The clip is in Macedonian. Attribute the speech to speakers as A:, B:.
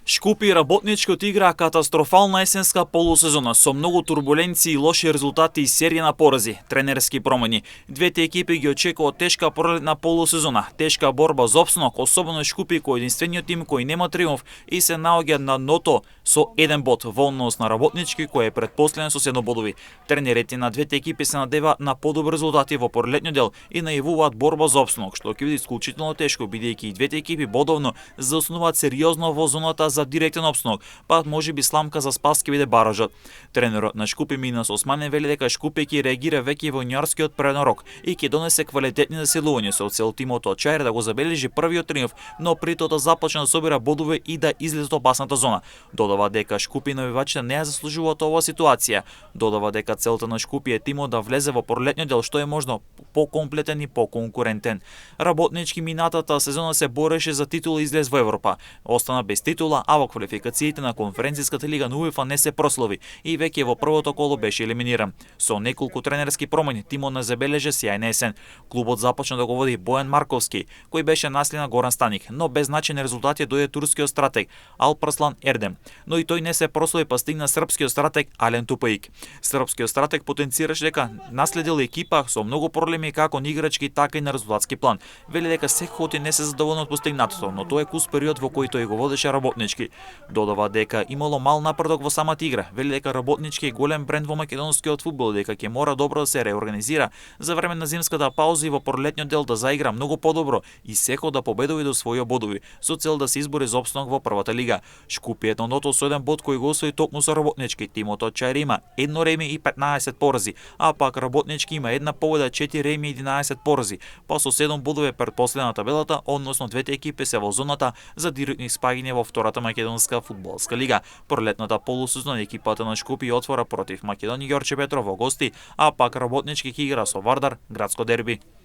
A: Шкупи и Работнички одиграа катастрофална есенска полусезона со многу турбуленции и лоши резултати и серија на порази, тренерски промени. Двете екипи ги очекува тешка пролетна полусезона, тешка борба за опстанок, особено Шкупи кој единствениот тим кој нема триумф и се наоѓа на дното со 1 бод во однос на Работнички кој е предпоследен со 7 бодови. Тренерите на двете екипи се надеваат на подобри резултати во пролетниот дел и најавуваат борба за опстанок, што ќе биде исклучително тешко бидејќи и двете екипи бодовно заоснуваат сериозно во зоната за директен опстанок, па можеби сламка за спас ќе биде баражот. Тренерот на Шкупи Минас Османен вели дека Шкупи ќе реагира веќе во јуниорскиот преднорок и ќе донесе квалитетни засилувања со цел тимот од Чаир да го забележи првиот триумф, но при тоа да започне да собира бодове и да излезе од опасната зона. Додава дека Шкупи навивачите не ја заслужуваат оваа ситуација. Додава дека целта на Шкупи е тимот да влезе во пролетниот дел што е можно покомплетен и поконкурентен. Работнички минатата сезона се бореше за титула и излез во Европа. Остана без титула, а во квалификациите на конференцијската лига на УЕФА не се прослави и веќе во првото коло беше елиминиран. Со неколку тренерски промени тимот не забележа сјајна есен. Клубот започна да го води Бојан Марковски, кој беше наследник на Горан Станик, но без значајни резултати дојде турскиот стратег Алпарслан Ердем. Но и тој не се прослави па стигна српскиот стратег Ален Тупаик. Српскиот стратег потенцираше дека наследил екипа со многу проблеми како на играчки така и на резултатски план. Вели дека секој не се задоволен од постигнатото, но тоа е кус период во кој тој го водеше Работнички. Додава дека имало мал напредок во самата игра. Вели дека Работнички е голем бренд во македонскиот фудбал, дека ќе мора добро да се реорганизира за време на зимската пауза и во пролетниот дел да заигра многу подобро и секој да победува и да освои бодови со цел да се избори за опстанок во првата лига. Шкупи е едното со 1 бод кој го освои токму со Работнички. Тимот од Чаир има 1 реми и 15 порази, а пак Работнички има 1 победа, 4 реми и 11 порази. Па со 7 бодови предпоследна табелата, односно двете екипи се во зоната за директни спаѓање во втората македонска фудбалска лига. Пролетната полусезона екипата на Шкупи отвора против Македонија Ѓорче Петров во гости, а пак Работнички ќе игра со Вардар градско дерби.